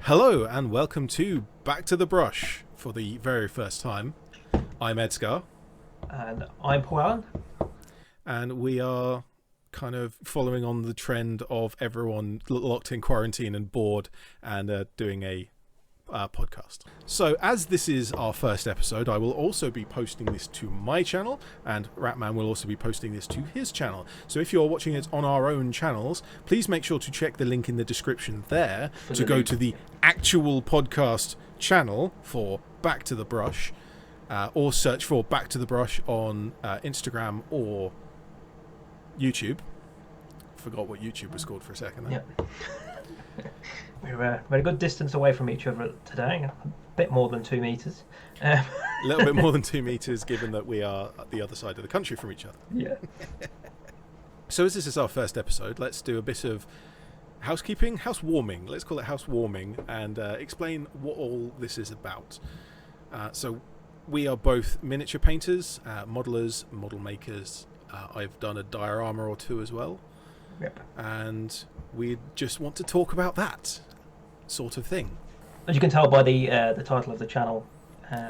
Hello and welcome to Back to the Brush for the very first time. I'm Edgar. And I'm Paul Allen. And we are kind of following on the trend of everyone locked in quarantine and bored and doing a podcast. So as this is our first episode, I will also be posting this to my channel, and Ratman will also be posting this to his channel. So if you're watching it on our own channels, please make sure to check the link in the description there to go to the actual podcast channel for Back to the Brush, or search for Back to the Brush on Instagram or YouTube. Forgot what YouTube was called for a second there. Yep. We're a good distance away from each other today, a bit more than 2 meters. A little bit more than 2 meters, given that we are at the other side of the country from each other. Yeah. So as this is our first episode, let's do a bit of housewarming. Let's call it housewarming, and explain what all this is about. So we are both miniature painters, modelers, model makers. I've done a diorama or two as well. Yep. And we just want to talk about that sort of thing. As you can tell by the title of the channel,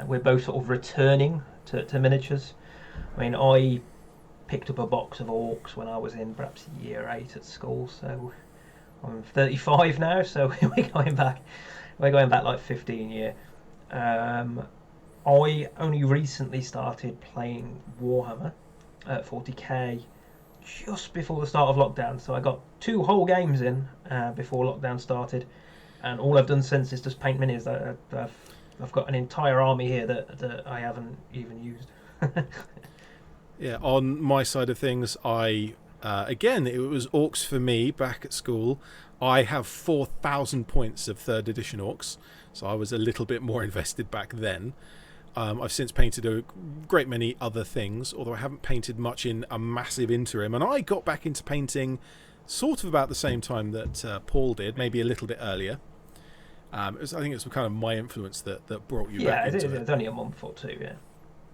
we're both sort of returning to miniatures. I mean, I picked up a box of orcs when I was in perhaps year 8 at school, so I'm 35 now, so we're going back like 15 years. I only recently started playing Warhammer at 40k just before the start of lockdown, so I got 2 whole games in before lockdown started, and all I've done since is just paint minis. I've got an entire army here that I haven't even used. Yeah, on my side of things, I again, it was orcs for me back at school. I have 4,000 points of 3rd edition orcs, so I was a little bit more invested back then. I've since painted a great many other things, although I haven't painted much in a massive interim. And I got back into painting sort of about the same time that Paul did, maybe a little bit earlier. I think it's kind of my influence that brought you back into it. Yeah, it's only a month or 2, yeah.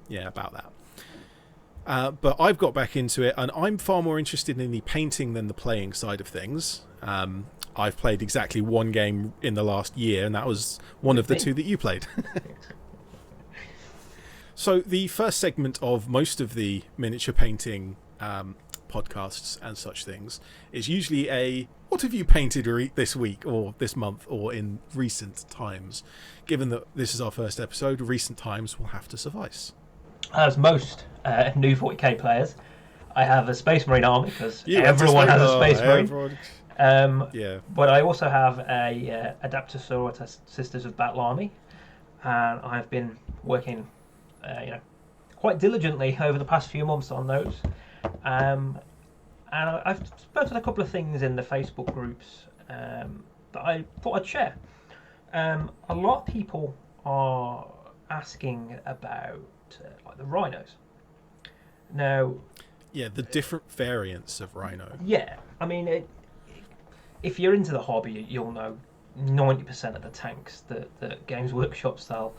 Yeah, about that. But I've got back into it, and I'm far more interested in the painting than the playing side of things. I've played exactly 1 game in the last year, and that was one of the 2 that you played. So the first segment of most of the miniature painting podcasts and such things is usually a what have you painted this week or this month or in recent times. Given that this is our first episode, recent times will have to suffice. As most new 40k players, I have a Space Marine army because everyone has a Space Marine. Yeah. But I also have a Adaptosaurus Sisters of Battle army, and I've been working quite diligently over the past few months on those. And I've posted a couple of things in the Facebook groups that I thought I'd share. A lot of people are asking about like the rhinos. Now, yeah, the different variants of rhino. Yeah, I mean, if you're into the hobby, you'll know 90% of the tanks that Games Workshop sell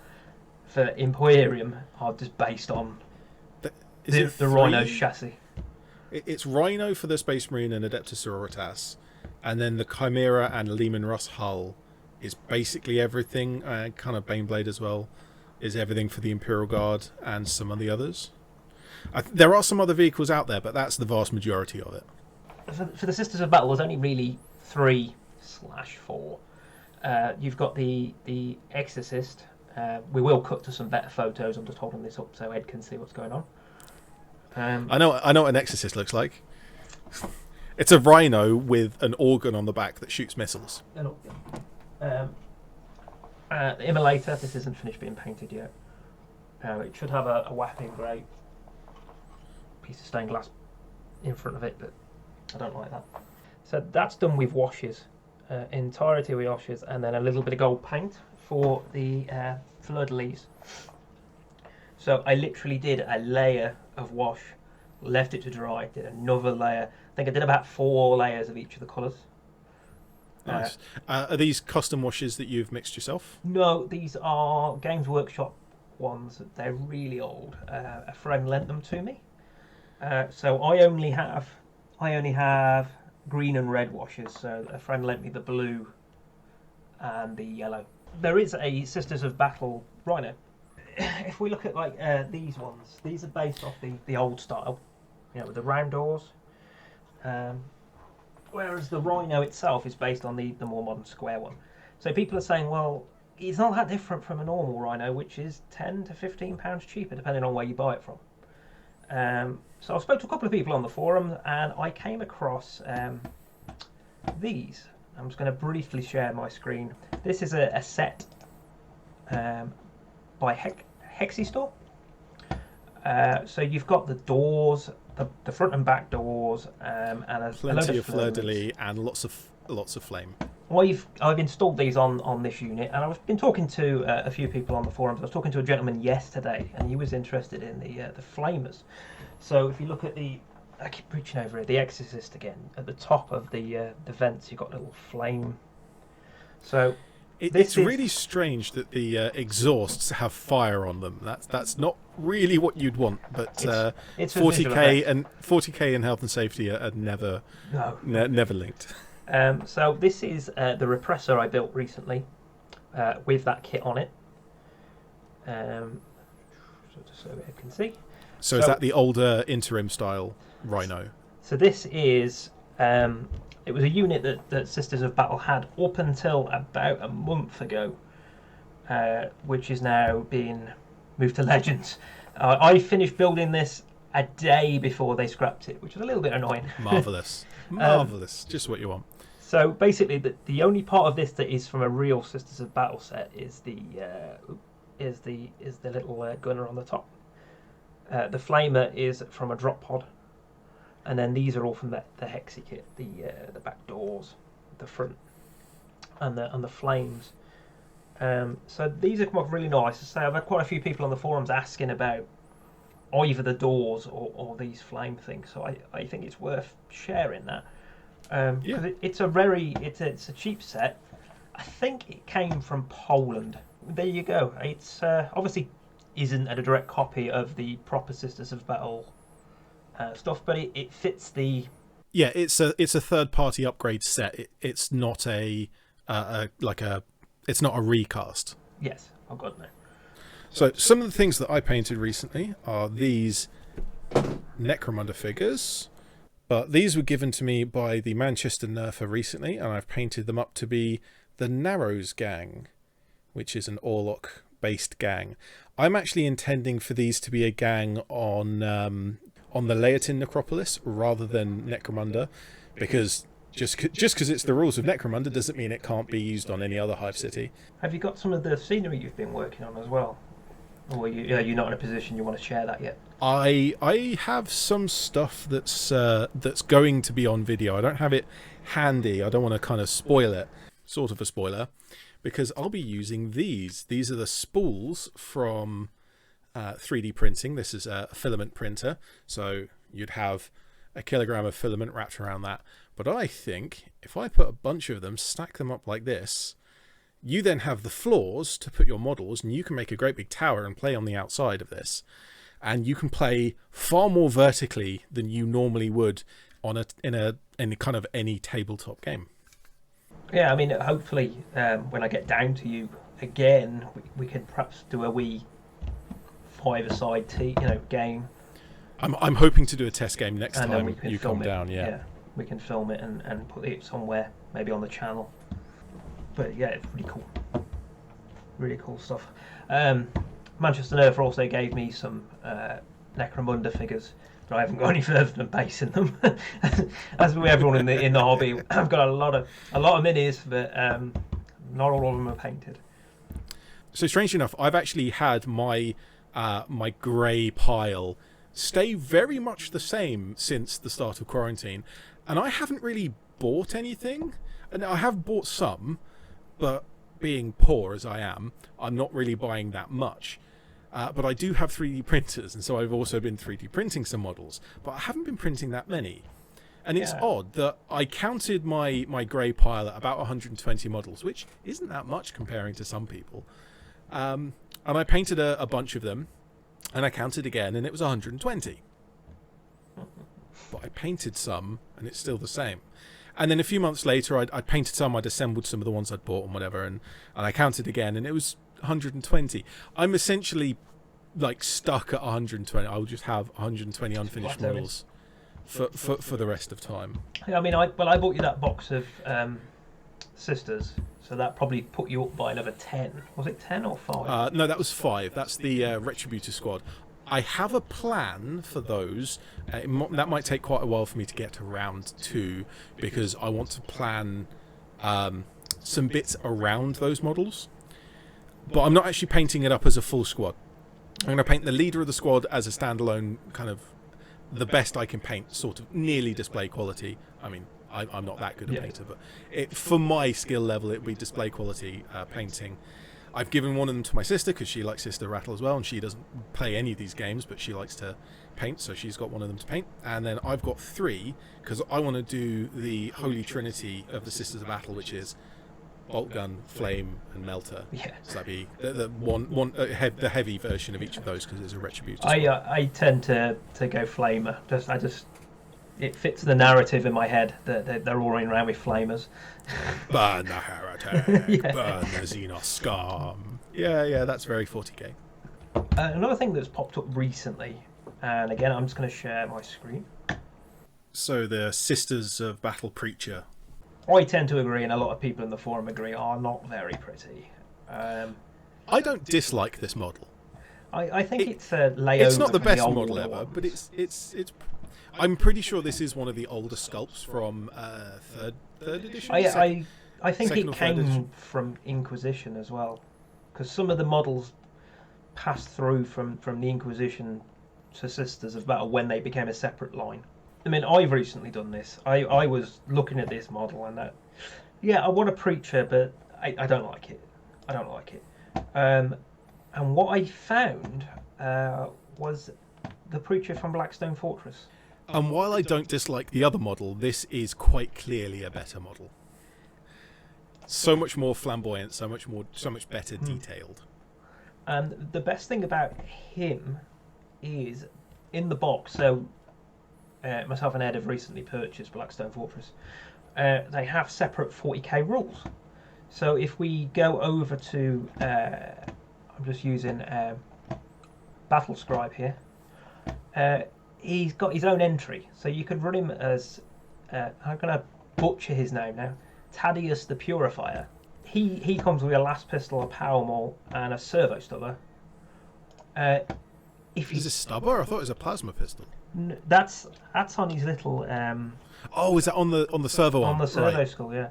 for Imperium are just based on the Rhino's chassis. It's Rhino for the Space Marine and Adeptosaurus, and then the Chimera and Lehman Russ hull is basically everything, kind of Baneblade as well, is everything for the Imperial Guard and some of the others. There are some other vehicles out there, but that's the vast majority of it. For the Sisters of Battle, there's only really 3/4. You've got the Exorcist. We will cut to some better photos. I'm just holding this up so Ed can see what's going on. I know what an Exorcist looks like. It's a rhino with an organ on the back that shoots missiles. The Emulator. This isn't finished being painted yet. It should have a whapping great piece of stained glass in front of it, but I don't like that. So that's done with washes, entirety with washes, and then a little bit of gold paint for the fleur-de-lis. So I literally did a layer of wash, left it to dry, did another layer. I think I did about 4 layers of each of the colours. Nice. Are these custom washes that you've mixed yourself? No, these are Games Workshop ones. They're really old. A friend lent them to me. So I only have green and red washes. So a friend lent me the blue and the yellow. There is a Sisters of Battle Rhino. If we look at like these ones, these are based off the old style, with the round doors. Whereas the Rhino itself is based on the more modern square one. So people are saying, well, it's not that different from a normal Rhino, which is £10 to £15 cheaper, depending on where you buy it from. So I spoke to a couple of people on the forum, and I came across these. I'm just going to briefly share my screen. This is a set by Hexistore. So you've got the doors, the front and back doors, and plenty of fleur-de-lis and lots of flame. I've installed these on this unit, and I've been talking to a few people on the forums. I was talking to a gentleman yesterday, and he was interested in the flamers. So if you look at I keep reaching over here, the Exorcist again. At the top of the vents, you've got a little flame. So it's really strange that the exhausts have fire on them. That's not really what you'd want. But it's 40k and health and safety are never linked. So this is the repressor I built recently with that kit on it. So you can see. So is that the older interim style Rhino? So this is it was a unit that Sisters of Battle had up until about a month ago, which is now being moved to Legends. I finished building this a day before they scrapped it, which was a little bit annoying. Marvellous. Just what you want. So basically, the only part of this that is from a real Sisters of Battle set is the little gunner on the top. The flamer is from a drop pod, and then these are all from the Hexi kit. The back doors, the front, and the flames. So these have come off really nice. So I've had quite a few people on the forums asking about either the doors or these flame things. So I think it's worth sharing that. Because it's a cheap set. I think it came from Poland. There you go. It's obviously isn't a direct copy of the proper Sisters of Battle stuff, but it fits the. Yeah, it's a third party upgrade set. It's not it's not a recast. Yes, oh god no. So some of the things that I painted recently are these Necromunda figures. But these were given to me by the Manchester Nerfer recently, and I've painted them up to be the Narrows gang, which is an Orlok-based gang. I'm actually intending for these to be a gang on the Leotin Necropolis rather than Necromunda, because just because it's the rules of Necromunda doesn't mean it can't be used on any other Hive city. Have you got some of the scenery you've been working on as well? Or you're not in a position you want to share that yet? I have some stuff that's going to be on video. I don't have it handy. I don't want to kind of spoil it. Sort of a spoiler. Because I'll be using these. These are the spools from 3D printing. This is a filament printer. So you'd have a kilogram of filament wrapped around that. But I think if I put a bunch of them, stack them up like this, you then have the floors to put your models, and you can make a great big tower and play on the outside of this. And you can play far more vertically than you normally would in kind of any tabletop game. Yeah, I mean, hopefully when I get down to you again, we can perhaps do a wee five-a-side game. I'm hoping to do a test game next and time you come down. Yeah, we can film it and put it somewhere, maybe on the channel. But yeah, it's really cool stuff. Manchester Nerfer also gave me some Necromunda figures, but I haven't got any further than basing them. As with everyone in the hobby, I've got a lot of minis, but not all of them are painted. So strangely enough, I've actually had my grey pile stay very much the same since the start of quarantine, and I haven't really bought anything. And I have bought some, but being poor as I am, I'm not really buying that much. But I do have 3D printers, and so I've also been 3D printing some models, but I haven't been printing that many. And it's odd that I counted my grey pile at about 120 models, which isn't that much comparing to some people. And I painted a bunch of them, and I counted again, and it was 120. But I painted some, and it's still the same. And then a few months later, I'd painted some, I'd assembled some of the ones I'd bought and whatever, and I counted again, and it was 120. I'm essentially like stuck at 120. I'll just have 120 unfinished models for the rest of time. I mean, I bought you that box of Sisters, so that probably put you up by another 10. Was it 10 or 5? No, that was 5. That's the Retributor squad. I have a plan for those. That might take quite a while for me to get to round 2, because I want to plan some bits around those models. But I'm not actually painting it up as a full squad. I'm going to paint the leader of the squad as a standalone, kind of the best I can paint, sort of nearly display quality. I mean, I'm not that good a painter, but for my skill level, it would be display quality painting. I've given one of them to my sister because she likes Sister Rattle as well, and she doesn't play any of these games, but she likes to paint, so she's got one of them to paint. And then I've got 3 because I want to do the Holy Trinity of the Sisters of Battle, which is Bolt Gun, Flame, and Melter. Yeah. So that'd be the heavy version of each of those, because there's a Retributor. I tend to go Flamer. It fits the narrative in my head that they're all running around with flamers. Burn the heretic, burn the Xenos scum. Yeah, that's very 40k. Another thing that's popped up recently, and again, I'm just going to share my screen. So the Sisters of Battle Preacher. I tend to agree, and a lot of people in the forum agree, are not very pretty. I don't dislike this model. I think it's a layover. It's not the best model ever, but it's. I'm pretty sure this is one of the older sculpts from third edition. I think it came from Inquisition as well, because some of the models passed through from the Inquisition to Sisters of Battle when they became a separate line. I mean, I've recently done this. I was looking at this model and I want a preacher, but I don't like it. I don't like it. And what I found was the preacher from Blackstone Fortress. And while I don't dislike the other model, this is quite clearly a better model. So much more flamboyant, so much better detailed. And the best thing about him is in the box. So myself and Ed have recently purchased Blackstone Fortress. They have separate 40k rules. So if we go over to, I'm just using Battle Scribe here. He's got his own entry, so you could run him as I'm going to butcher his name now, Thaddeus the Purifier. He comes with a last pistol, a power maul, and a servo stubber. Is a stubber? I thought it was a plasma pistol. That's on his little. Oh, is that on the servo arm? On the servo skull, yeah.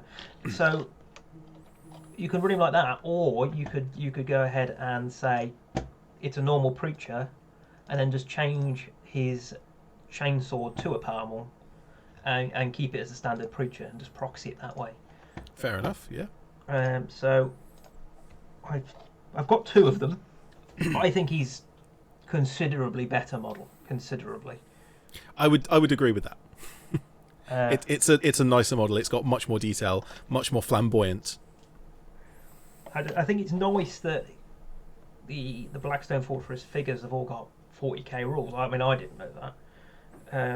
So you can run him like that, or you could go ahead and say it's a normal preacher, and then just change his chainsword to a power maul and keep it as a standard preacher and just proxy it that way. Fair enough, yeah. So I've got 2 of them. I think he's considerably better model. Considerably. I would agree with that. It's a nicer model. It's got much more detail, much more flamboyant. I think it's nice that the Blackstone Fortress figures have all got 40k rules. I mean, I didn't know that.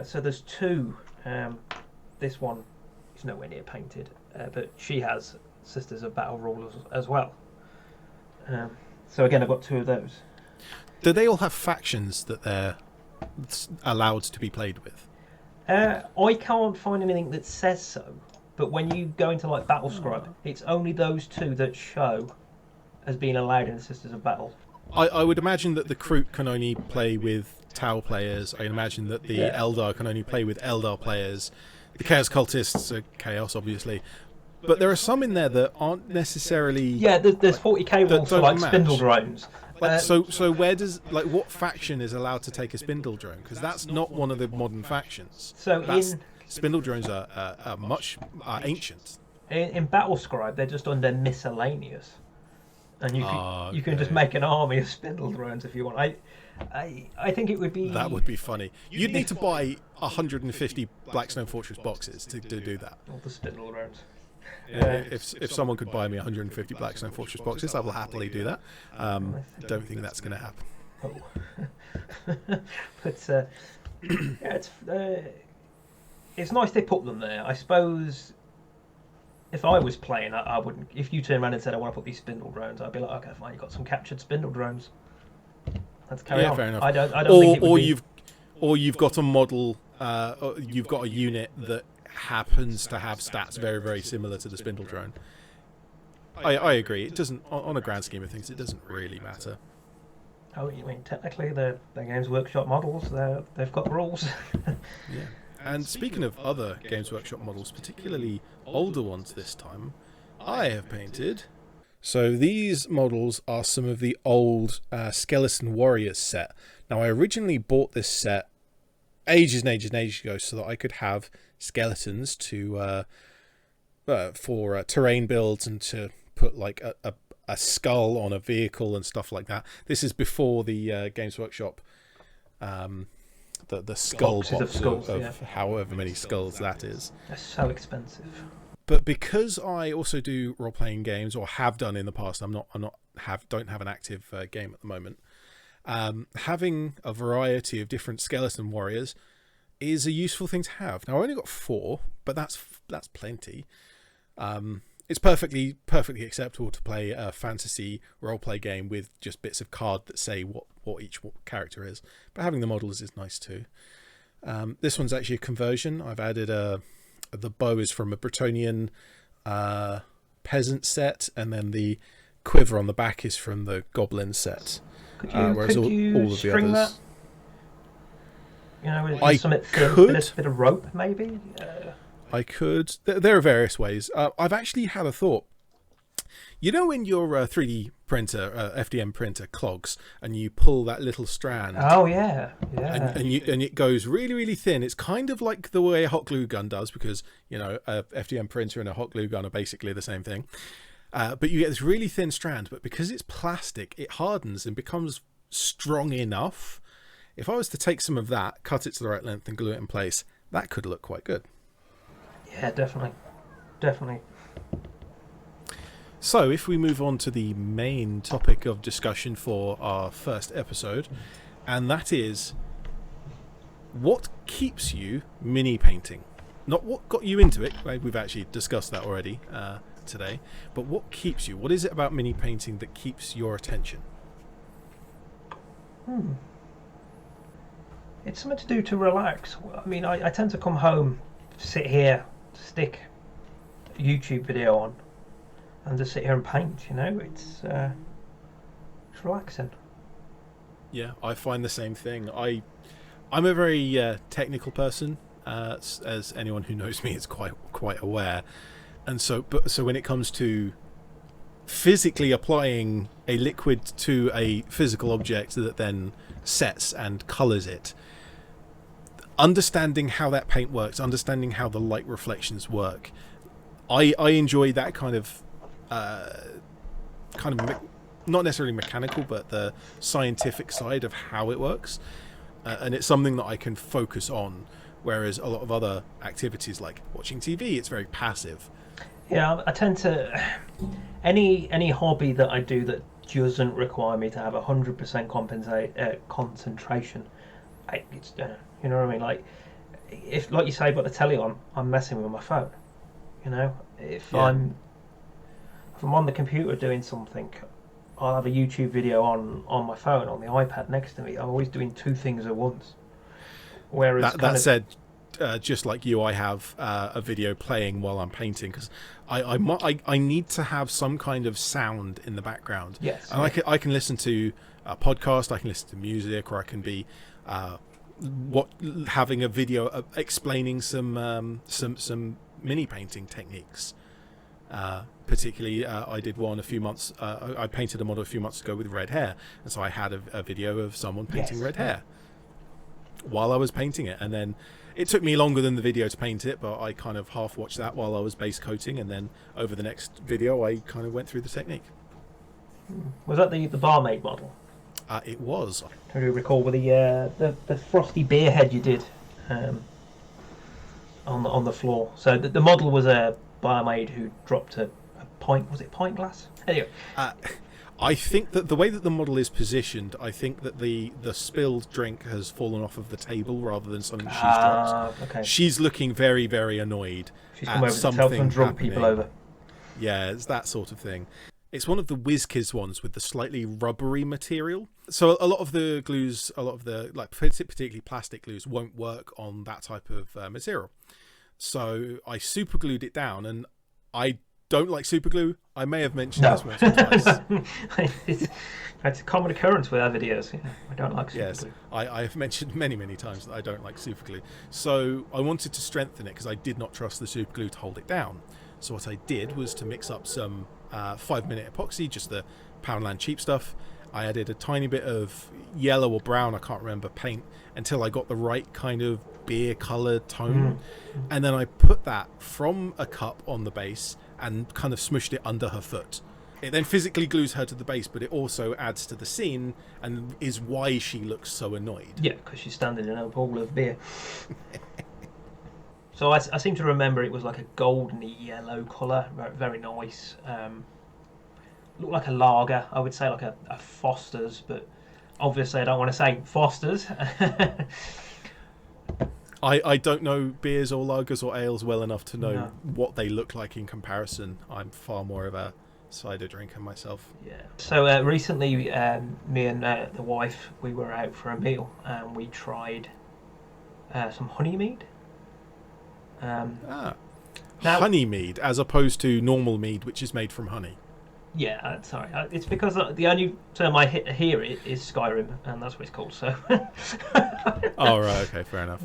So there's 2. This one is nowhere near painted, but she has Sisters of Battle rules as well. So again, I've got 2 of those. Do they all have factions that they're allowed to be played with? I can't find anything that says so, but when you go into like Battle Scribe, it's only those 2 that show as being allowed in the Sisters of Battle. I would imagine that the Kroot can only play with Tau players. I imagine that the Eldar can only play with Eldar players. The Chaos Cultists are Chaos, obviously. But there are some in there that aren't necessarily... Yeah, there's 40k rules for like spindle drones. So where does... what faction is allowed to take a spindle drone? Because that's not one of the modern factions. Spindle drones are much ancient. In Battle Scribe, they're just under miscellaneous. And you can just make an army of spindle drones if you want. I think it would be... That would be funny. You'd need to buy 150 Blackstone Fortress boxes to do that. All the spindle drones. Yeah, if someone could buy me 150 Blackstone Fortress boxes, I will happily do that. Don't think that's going to happen. Oh. But it's nice they put them there. I suppose if I was playing, I wouldn't. If you turned around and said I want to put these spindle drones, I'd be like, okay, fine, you got some captured spindle drones. Let's carry on. Fair enough. I don't think it would be... you've got a model, you've got a unit that happens to have stats very, very similar to the spindle drone. I agree. It doesn't, on a grand scheme of things, it doesn't really matter. Oh, you mean technically they're Games Workshop models? They've got rules. Yeah. And speaking of other Games Workshop models, particularly older ones this time, I have painted. So these models are some of the old Skeleton Warriors set. Now I originally bought this set ages and ages and ages ago so that I could have skeletons to for terrain builds and to put like a skull on a vehicle and stuff like that. This is before the Games Workshop the skull box of however many skulls that is. They're so expensive. But because I also do role-playing games, or have done in the past, don't have an active game at the moment. Having a variety of different skeleton warriors is a useful thing to have. Now I only got 4, but that's plenty. It's perfectly acceptable to play a fantasy role-play game with just bits of card that say what each character is. But having the models is nice too. This one's actually a conversion. I've added the bow is from a Bretonian peasant set, and then the quiver on the back is from the goblin set. Could whereas you all of the string others, that? You know, with I something thin, could. bit of rope, maybe. I could. There are various ways. I've actually had a thought. You know, when your 3D printer, FDM printer, clogs, and you pull that little strand. Oh yeah. And it goes really, really thin. It's kind of like the way a hot glue gun does, because you know a FDM printer and a hot glue gun are basically the same thing. But you get this really thin strand, but because it's plastic, it hardens and becomes strong enough. If I was to take some of that, cut it to the right length, and glue it in place, that could look quite good. Yeah, definitely. So if we move on to the main topic of discussion for our first episode, and that is, what keeps you mini painting? Not what got you into it, we've actually discussed that already today, but what keeps you? What is it about mini painting that keeps your attention? It's something to do to relax. I mean, I tend to come home, sit here, stick a YouTube video on, and just sit here and paint. You know, it's relaxing. Yeah, I find the same thing. I'm a very technical person, as anyone who knows me is quite aware, and so when it comes to physically applying a liquid to a physical object that then sets and colours it, understanding how that paint works, understanding how the light reflections work, I enjoy that kind of not necessarily mechanical, but the scientific side of how it works, and it's something that I can focus on, whereas a lot of other activities like watching TV, it's very passive. Yeah, I tend to any hobby that I do that doesn't require me to have 100% concentration. It's you know what I mean? Like, if, like you say about the telly on, I'm messing with my phone. You know, if I'm on the computer doing something, I'll have a YouTube video on my phone, on the iPad next to me. I'm always doing 2 things at once. Whereas that said, just like you, I have a video playing while I'm painting, because I need to have some kind of sound in the background. Yes. And I can listen to a podcast, I can listen to music, or I can be having a video explaining some mini painting techniques. Particularly, I did one a few months. I painted a model a few months ago with red hair, and so I had a video of someone painting red hair while I was painting it, and then it took me longer than the video to paint it, but I kind of half watched that while I was base coating, and then over the next video I kind of went through the technique. Was that the barmaid model? It was. I do recall with the frosty beer head you did on the floor. So the model was a barmaid who dropped a pint. Was it pint glass? Anyway. I think that the way that the model is positioned, I think that the spilled drink has fallen off of the table rather than something she's dropped. Okay. She's looking very, very annoyed. She's come over to tell some drunk people over. Yeah, it's that sort of thing. It's one of the WizKids ones with the slightly rubbery material. So a lot of the glues, like particularly plastic glues, won't work on that type of material. So I super glued it down, and I don't like super glue. I may have mentioned this once or twice. It's a common occurrence with our videos. Yeah, I don't like super glue. I have mentioned many times that I don't like super glue. So I wanted to strengthen it because I did not trust the super glue to hold it down. So what I did was to mix up some 5-minute epoxy, just the Poundland cheap stuff. I added a tiny bit of yellow or brown, I can't remember, paint until I got the right kind of beer coloured tone. And then I put that from a cup on the base and kind of smushed it under her foot. It then physically glues her to the base, but it also adds to the scene and is why she looks so annoyed. Yeah, because she's standing in a pool of beer. So I seem to remember it was like a goldeny yellow colour, very nice. Looked like a lager, I would say like a Foster's, but obviously I don't want to say Foster's. I don't know beers or lagers or ales well enough to know what they look like in comparison. I'm far more of a cider drinker myself. Yeah. So recently, me and the wife, we were out for a meal and we tried some honey mead. Now, honey mead as opposed to normal mead, which is made from honey. Yeah, sorry. It's because the only term I hear it is Skyrim, and that's what it's called. So. Oh right, okay, fair enough.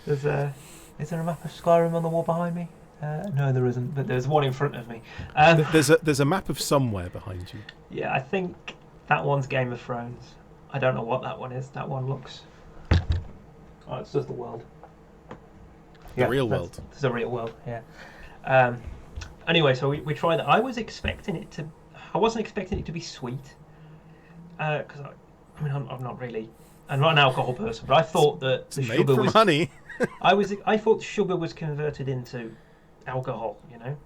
Is there a map of Skyrim on the wall behind me? No, there isn't, but there's one in front of me. There's a map of somewhere behind you. Yeah, I think that one's Game of Thrones. I don't know what that one is. That one looks. Oh, it's just the world. The real world. It's a real world. Yeah. Anyway, so we tried that. I wasn't expecting it to be sweet, because I'm not really. I'm not an alcohol person, but I thought that the sugar was honey. I thought sugar was converted into alcohol.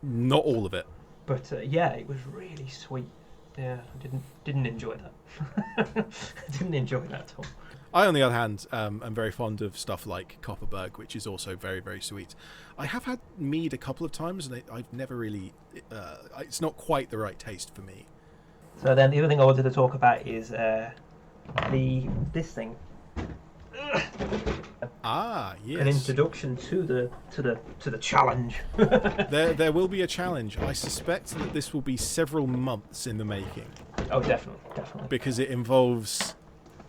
Not all of it. But yeah, it was really sweet. Yeah, I didn't enjoy that. I didn't enjoy that at all. I, on the other hand, am very fond of stuff like Copperberg, which is also very, very sweet. I have had mead a couple of times, and I've never really. It's not quite the right taste for me. So then, the other thing I wanted to talk about is this thing. Yes. An introduction to the challenge. There will be a challenge. I suspect that this will be several months in the making. Oh, definitely. Because it involves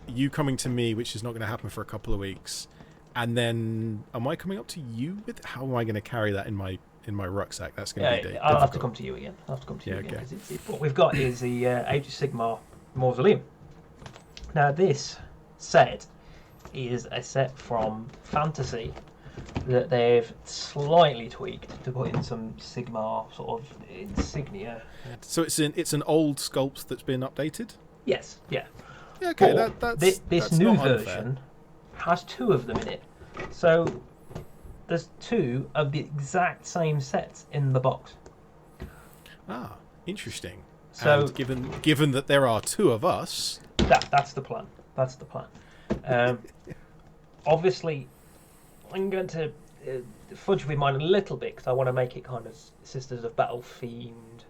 you coming to me, which is not going to happen for a couple of weeks, and then am I coming up to you with? How am I going to carry that in my rucksack? That's going to be difficult. I'll have to come to you again. Because what we've got is the Age of Sigmar Mausoleum. Now this set is a set from Fantasy that they've slightly tweaked to put in some Sigmar sort of insignia. So it's an old sculpt that's been updated? Yes, yeah. Yeah, okay, this new version has two of them in it. So there's two of the exact same sets in the box. Ah, interesting. So and given that there are two of us, that's the plan. That's the plan. Obviously, I'm going to fudge with mine a little bit because I want to make it kind of Sisters of Battle themed.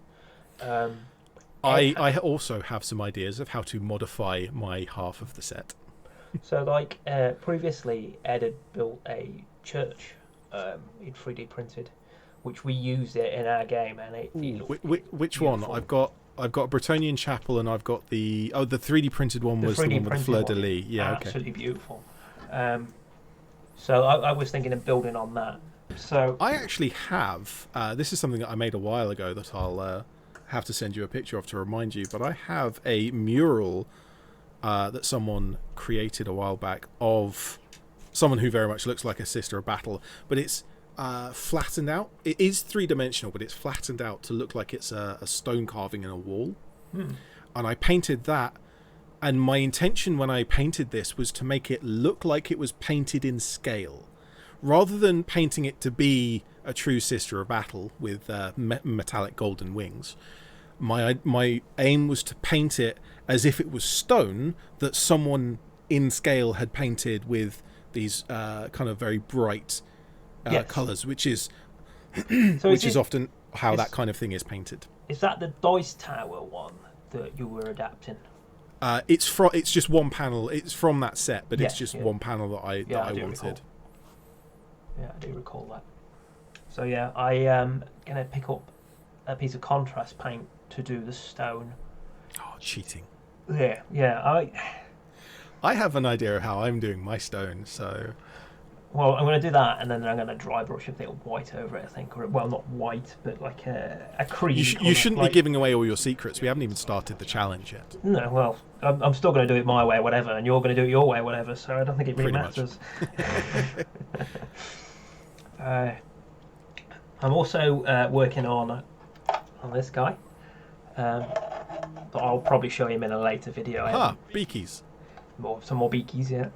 I also have some ideas of how to modify my half of the set. So, like previously, Ed had built a church in 3D printed, which we used it in our game, and it which one? I've got Bretonian Chapel, and I've got the 3D printed one was the one with the fleur de lis. Yeah, absolutely beautiful. So I was thinking of building on that. So I actually have. This is something that I made a while ago that I'll have to send you a picture of to remind you. But I have a mural that someone created a while back of someone who very much looks like a Sister of Battle, but it's flattened out. It is 3-dimensional, but it's flattened out to look like it's a stone carving in a wall. And I painted that, and my intention when I painted this was to make it look like it was painted in scale rather than painting it to be a true Sister of Battle with metallic golden wings. My aim was to paint it as if it was stone that someone in scale had painted with these kind of very bright colours, which is often how that kind of thing is painted. Is that the Dice Tower one that you were adapting? It's just one panel. It's from that set, but it's just yeah. one panel that I wanted. Recall. Yeah, I do recall that. So yeah, I am gonna pick up a piece of contrast paint to do the stone. Oh, cheating! Yeah. I have an idea of how I'm doing my stone, so. Well, I'm going to do that, and then I'm going to dry brush a bit of white over it, I think. Or, well, not white, but like a cream. You shouldn't be giving away all your secrets. We haven't even started the challenge yet. No, well, I'm still going to do it my way, whatever, and you're going to do it your way, whatever, so I don't think it really matters. I'm also working on this guy, but I'll probably show him in a later video. Bikies. Some more Bikies, yeah.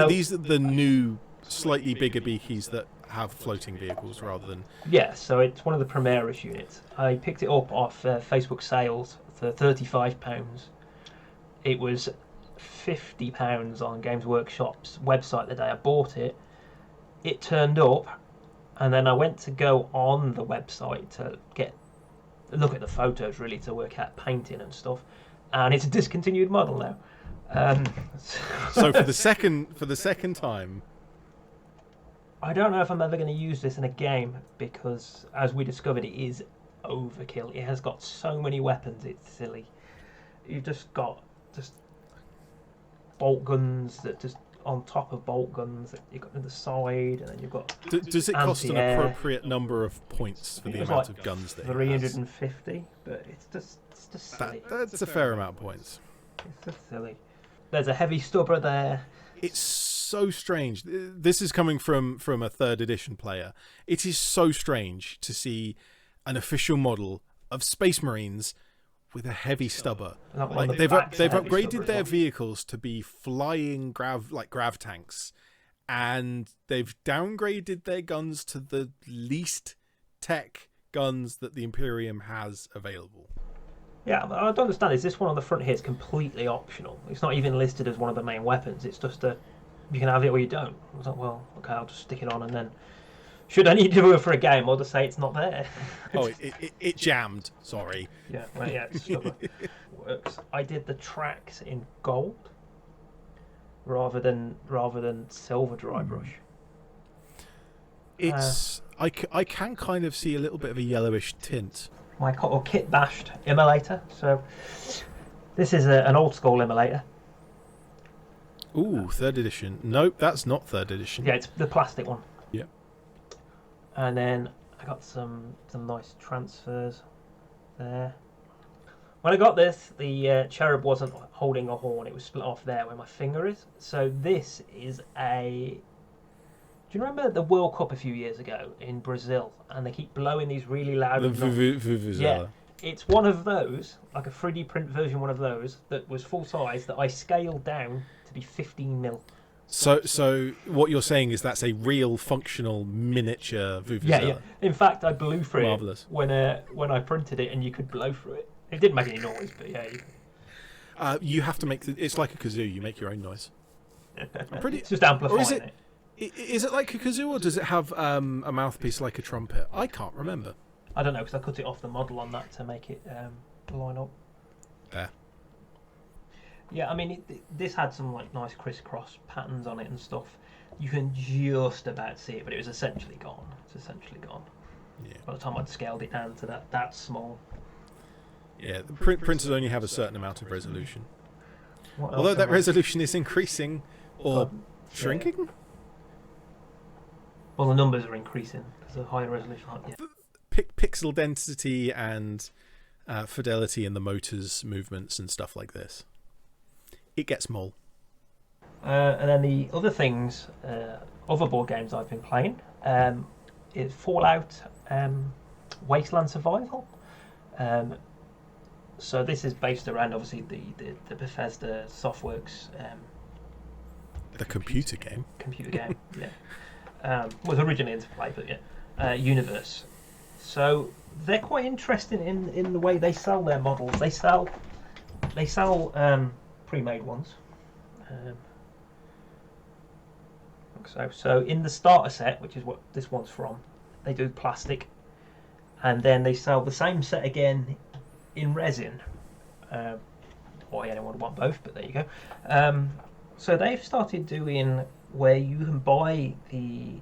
These are the new, slightly bigger Bikies that have floating vehicles rather than... Yeah, so it's one of the Primaris units. I picked it up off Facebook sales for £35. It was £50 on Games Workshop's website the day I bought it. It turned up, and then I went to go on the website to look at the photos, really, to work out painting and stuff, and it's a discontinued model now. So for the second time, I don't know if I'm ever going to use this in a game, because as we discovered, it is overkill. It has got so many weapons, it's silly. You've just got bolt guns that just on top of bolt guns that you've got to the side, and then you've got does it cost an appropriate number of points for the amount of guns that 350, but it's just silly. That's a fair amount of points. It's just silly. There's a heavy stubber there. It's so strange. This is coming from a 3rd edition player. It is so strange to see an official model of Space Marines with a heavy stubber. Like they've upgraded their vehicles to be flying grav tanks, and they've downgraded their guns to the least tech guns that the Imperium has available. Yeah, I don't understand. Is this one on the front here is completely optional? It's not even listed as one of the main weapons. It's just you can have it or you don't. I was like, well, okay, I'll just stick it on, and then should I need to do it for a game, I'll just say it's not there. Oh, it jammed. Sorry. Yeah, well, yeah, it's works. I did the tracks in gold rather than silver dry brush. It's I can kind of see a little bit of a yellowish tint. My kit bashed Emulator. So this is an old school Emulator. Ooh, 3rd edition. Nope, that's not 3rd edition. Yeah, it's the plastic one. Yeah. And then I got some nice transfers there. When I got this, the cherub wasn't holding a horn. It was split off there where my finger is. So this is a... Do you remember the World Cup a few years ago in Brazil, and they keep blowing these really loud... Yeah, it's one of those, like a 3D print version, one of those that was full size that I scaled down to be 15mm. So what you're saying is that's a real functional miniature Vuvuzela. Yeah. In fact, I blew through Marvelous. it when I printed it, and you could blow through it. It didn't make any noise, but yeah. You have to make it's like a kazoo. You make your own noise. It's just amplifying it. Is it like a kazoo, or does it have a mouthpiece like a trumpet? I can't remember. I don't know, because I cut it off the model on that to make it line up. There. Yeah, I mean, this had some like nice crisscross patterns on it and stuff. You can just about see it, but it was essentially gone. It's essentially gone. Yeah. By the time I'd scaled it down to that small. Yeah, the printers only have a certain amount of resolution. Although that resolution is increasing or shrinking. Yeah. Well, the numbers are increasing because of higher resolution. Pixel density and fidelity in the motor's movements and stuff like this. It gets small. And then the other things, other board games I've been playing, is Fallout Wasteland Survival. So this is based around obviously the Bethesda Softworks. The computer game. Yeah. Was originally into play, but yeah, universe. So they're quite interesting in the way they sell their models. They sell pre-made ones. So in the starter set, which is what this one's from, they do plastic, and then they sell the same set again in resin. Why anyone would want both, but there you go. So they've started doing where you can buy the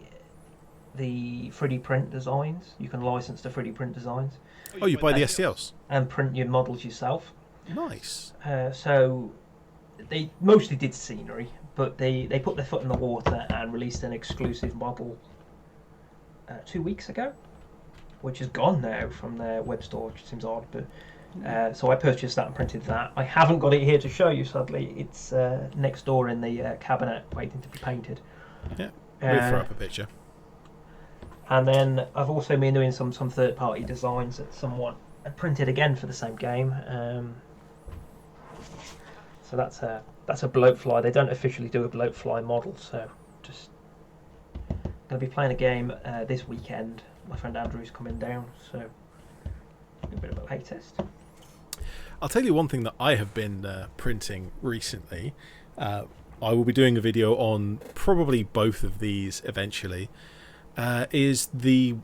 3D print designs. You can license the 3D print designs. Oh, you buy the STLs and print your models yourself. Nice. So they mostly did scenery, but they put their foot in the water and released an exclusive model 2 weeks ago, which is gone now from their web store, which seems odd. But so I purchased that and printed that. I haven't got it here to show you, sadly. It's next door in the cabinet, waiting to be painted. Yeah, we'll throw up a picture. And then I've also been doing some third-party designs that someone had printed again for the same game. So that's a bloatfly. They don't officially do a bloatfly model, so just going to be playing a game this weekend. My friend Andrew's coming down, so a bit of a play test. I'll tell you one thing that I have been printing recently. I will be doing a video on probably both of these eventually. Is the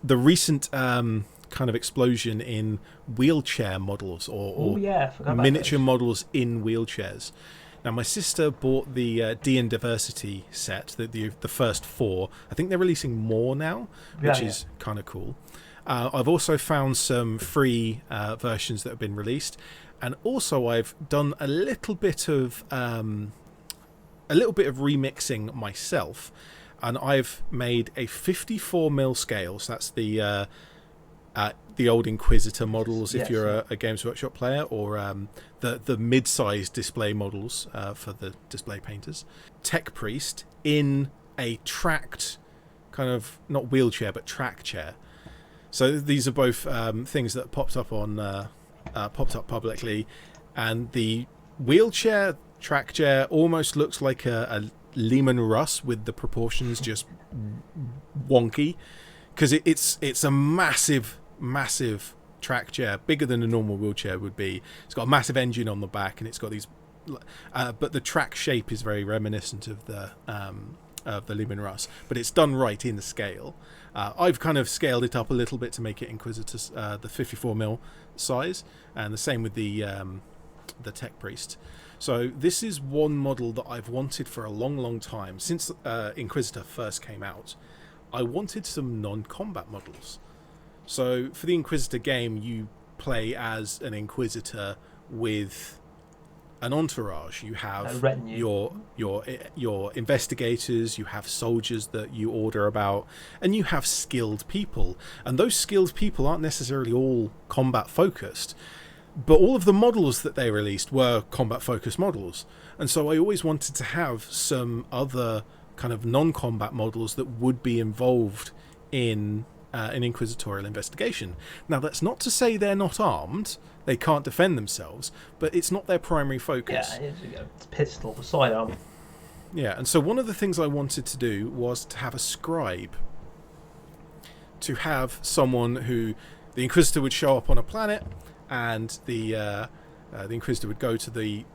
recent kind of explosion in wheelchair models or miniature models in wheelchairs. Now, my sister bought the D&D Diversity set, the first 4. I think they're releasing more now, which is kind of cool. I've also found some free versions that have been released, and also I've done a little bit of remixing myself. And I've made a 54mm scale. So that's the old Inquisitor models, if you're a Games Workshop player, or the mid-sized display models for the display painters. Tech Priest in a tracked kind of, not wheelchair, but track chair. So these are both things that popped up publicly, and the wheelchair track chair almost looks like a Lehman Russ with the proportions just wonky, because it's a massive track chair, bigger than a normal wheelchair would be. It's got a massive engine on the back, and it's got these but the track shape is very reminiscent of the Lehman Russ, but it's done right in the scale. I've kind of scaled it up a little bit to make it Inquisitor, the 54mm size, and the same with the Tech Priest. So this is one model that I've wanted for a long time. Since Inquisitor first came out, I wanted some non-combat models. So for the Inquisitor game, you play as an Inquisitor with an entourage. You have your investigators, you have soldiers that you order about, and you have skilled people. And those skilled people aren't necessarily all combat focused. But all of the models that they released were combat-focused models. And so I always wanted to have some other kind of non-combat models that would be involved in an inquisitorial investigation. Now, that's not to say they're not armed. They can't defend themselves, but it's not their primary focus. Yeah, it's pistol, sidearm. Yeah, and so one of the things I wanted to do was to have a scribe. To have someone who... The Inquisitor would show up on a planet, and the Inquisitor would go to the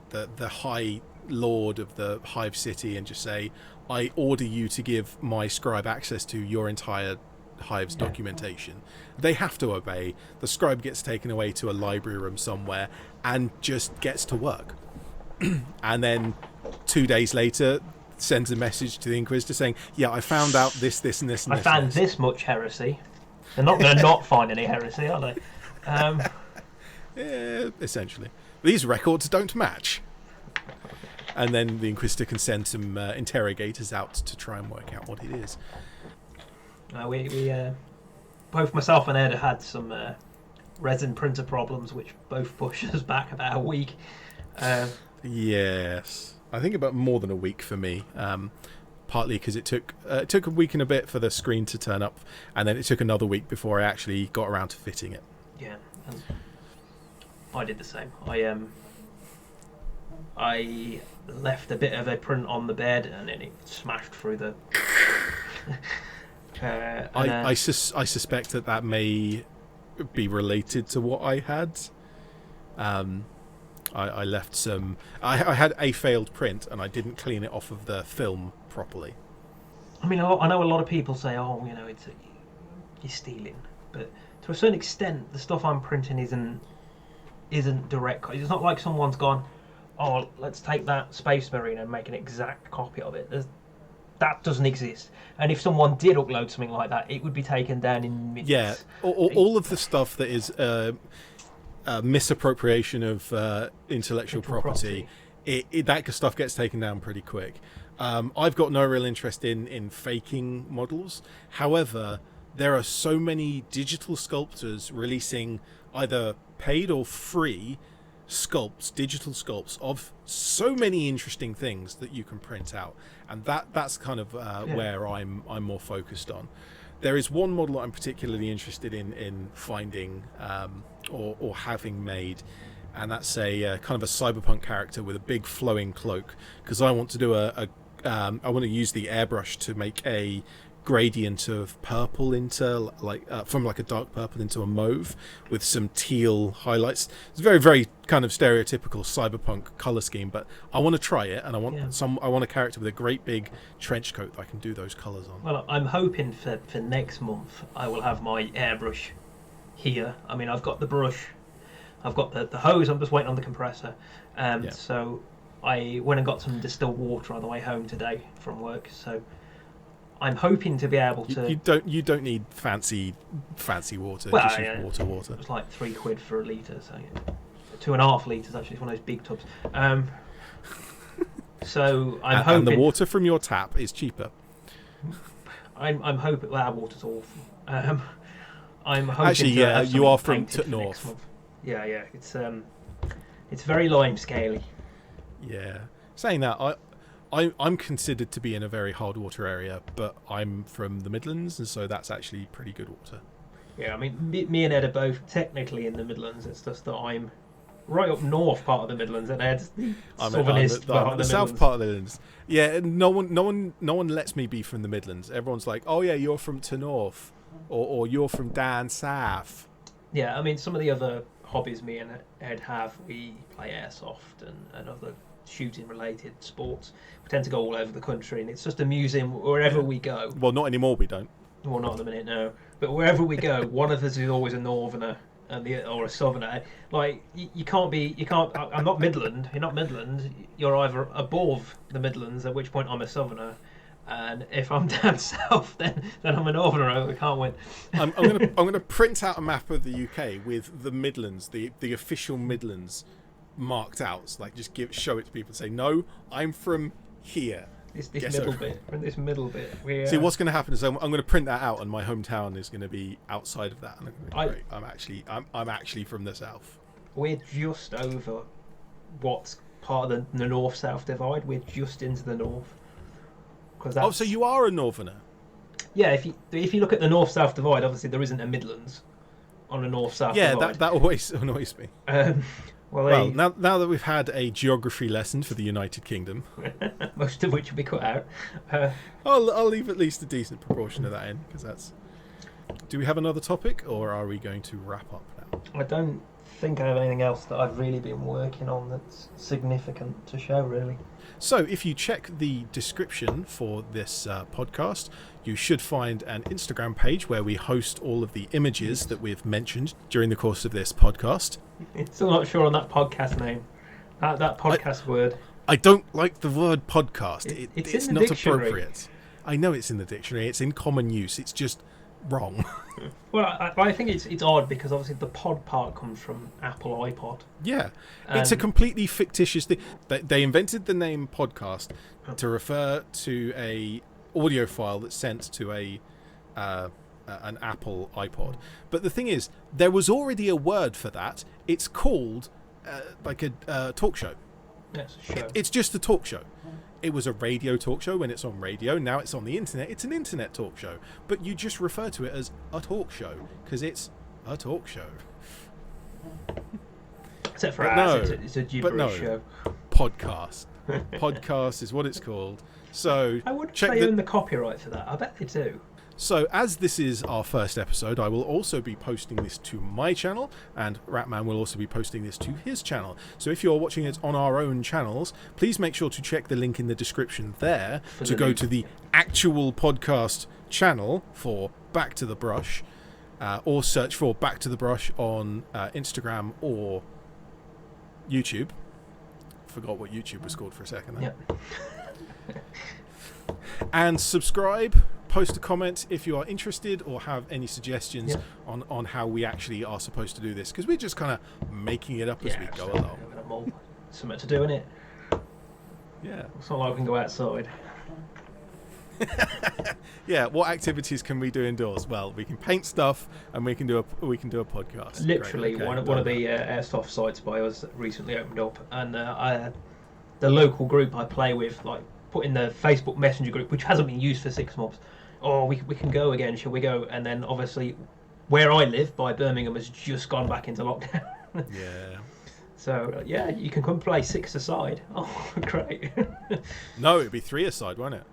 High Lord of the Hive City and just say, I order you to give my scribe access to your entire Hive's documentation. They have to obey. The scribe gets taken away to a library room somewhere and just gets to work. And then 2 days later sends a message to the Inquisitor saying, yeah, I found out this, and this, and I found this much heresy. They're not going to not find any heresy, are they? Yeah, essentially. These records don't match. And then the Inquisitor can send some interrogators out to try and work out what it is. We both myself and Ed had some resin printer problems, which both pushed us back about a week. Yes, I think about more than a week for me. Partly because it took a week and a bit for the screen to turn up, and then it took another week before I actually got around to fitting it. Yeah, and I did the same. I left a bit of a print on the bed, and then it smashed through the. I suspect that may be related to what I had. I left some. I had a failed print, and I didn't clean it off of the film properly. I mean, I know a lot of people say, "Oh, it's you're stealing," but to a certain extent, the stuff I'm printing isn't direct. It's not like someone's gone, oh, let's take that Space Marine and make an exact copy of it. That doesn't exist. And if someone did upload something like that, it would be taken down in minutes. Yeah, all of the stuff that is misappropriation of intellectual property. That stuff gets taken down pretty quick. I've got no real interest in faking models. However, there are so many digital sculptors releasing either paid or free digital sculpts of so many interesting things that you can print out, and that's kind of where I'm more focused on. There is one model that I'm particularly interested in finding or having made, and that's a kind of a cyberpunk character with a big flowing cloak, because I want to do I want to use the airbrush to make a gradient of purple into from a dark purple into a mauve with some teal highlights. It's very, very kind of stereotypical cyberpunk color scheme, but I want to try it, and I want a character with a great big trench coat that I can do those colors on. Well, I'm hoping for next month I will have my airbrush here. I mean, I've got the brush, I've got the hose, I'm just waiting on the compressor. So I went and got some distilled water on the way home today from work, so I'm hoping to be able to. You don't need fancy water. Well, just use water. It's like £3 for a litre, so 2.5 litres actually. It's one of those big tubs. So I'm hoping. And the water from your tap is cheaper. I'm hoping. Well, our water's awful. I'm hoping. Actually, yeah, you are from North. Yeah. It's very lime scaly. Yeah. Saying that, I'm considered to be in a very hard water area, but I'm from the Midlands, and so that's actually pretty good water. Yeah, I mean, me and Ed are both technically in the Midlands. It's just that I'm right up north part of the Midlands, and Ed's the southernest part of the south Midlands. Part of the Midlands. Yeah, no one lets me be from the Midlands. Everyone's like, oh yeah, you're from to north, or you're from down south. Yeah, I mean, some of the other hobbies me and Ed have, we play airsoft and other shooting related sports. We tend to go all over the country, and it's just amusing wherever we go. Well, not anymore, we don't. Well, not at the minute, no. But wherever we go, one of us is always a northerner or a southerner. Like, you can't. I'm not Midland. You're not Midland. You're either above the Midlands, at which point I'm a southerner, and if I'm down south, then I'm a northerner. I can't win. I'm gonna print out a map of the UK with the Midlands, the official Midlands, marked out. Like, just show it to people and say, no, I'm from here. This middle bit. See, what's going to happen is I'm going to print that out, and my hometown is going to be outside of that. And I'm actually from the south. We're just over what's part of the north-south divide. We're just into the north. So you are a northerner? Yeah. If you look at the north-south divide, obviously there isn't a Midlands on a north-south divide. Yeah, that always annoys me. Well, now that we've had a geography lesson for the United Kingdom, most of which will be cut out, I'll leave at least a decent proportion of that in, because that's. Do we have another topic, or are we going to wrap up now? I don't think I have anything else that I've really been working on that's significant to show, really. So, if you check the description for this podcast, you should find an Instagram page where we host all of the images that we've mentioned during the course of this podcast. Still not sure on that podcast name. That podcast word. I don't like the word podcast. It's not dictionary. Appropriate. I know it's in the dictionary. It's in common use. It's just wrong. Well, I think it's odd because obviously the pod part comes from Apple iPod. Yeah, it's a completely fictitious thing. They invented the name podcast to refer to a audio file that's sent to an Apple iPod. But the thing is, there was already a word for that. It's called like a talk show. Yes, a show. It's just a talk show. It was a radio talk show when it's on radio. Now it's on the internet. It's an internet talk show. But you just refer to it as a talk show because it's a talk show. Except for ours, it's a gibberish show. Podcast. Podcast is what it's called. So I would say you own the copyright for that. I bet they do. So, as this is our first episode, I will also be posting this to my channel, and Ratman will also be posting this to his channel. So if you're watching it on our own channels, please make sure to check the link in the description there to go to the actual podcast channel for Back to the Brush. or search for Back to the Brush on Instagram or YouTube. Forgot what YouTube was called for a second there. Yeah. And subscribe, post a comment if you are interested or have any suggestions on how we actually are supposed to do this, because we're just kind of making it up as we go along. Something to do, innit? Yeah. It's not like we can go outside. Yeah, what activities can we do indoors? Well, we can paint stuff and we can do a podcast. Literally, Great, okay, one of the airsoft sites by us recently opened up, and the local group I play with, like, put in the Facebook Messenger group, which hasn't been used for 6 months. Oh, we can go again, shall we go? And then obviously, where I live by Birmingham has just gone back into lockdown. Yeah. So yeah, you can come play 6 aside. Oh, great. No, it'd be 3 aside, won't it?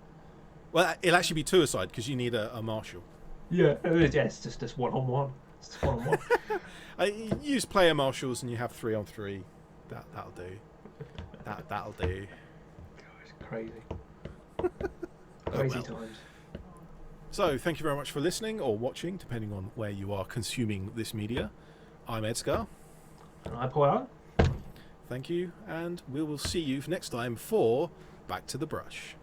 Well, it'll actually be 2 aside because you need a marshal. Yeah, it's just one-on-one. It's just one-on-one. You use player marshals and you have 3-on-3. That'll do. That'll do. God, crazy. Crazy times. So, thank you very much for listening or watching, depending on where you are consuming this media. I'm Edgar. And I'm Paul. Thank you, and we will see you next time for Back to the Brush.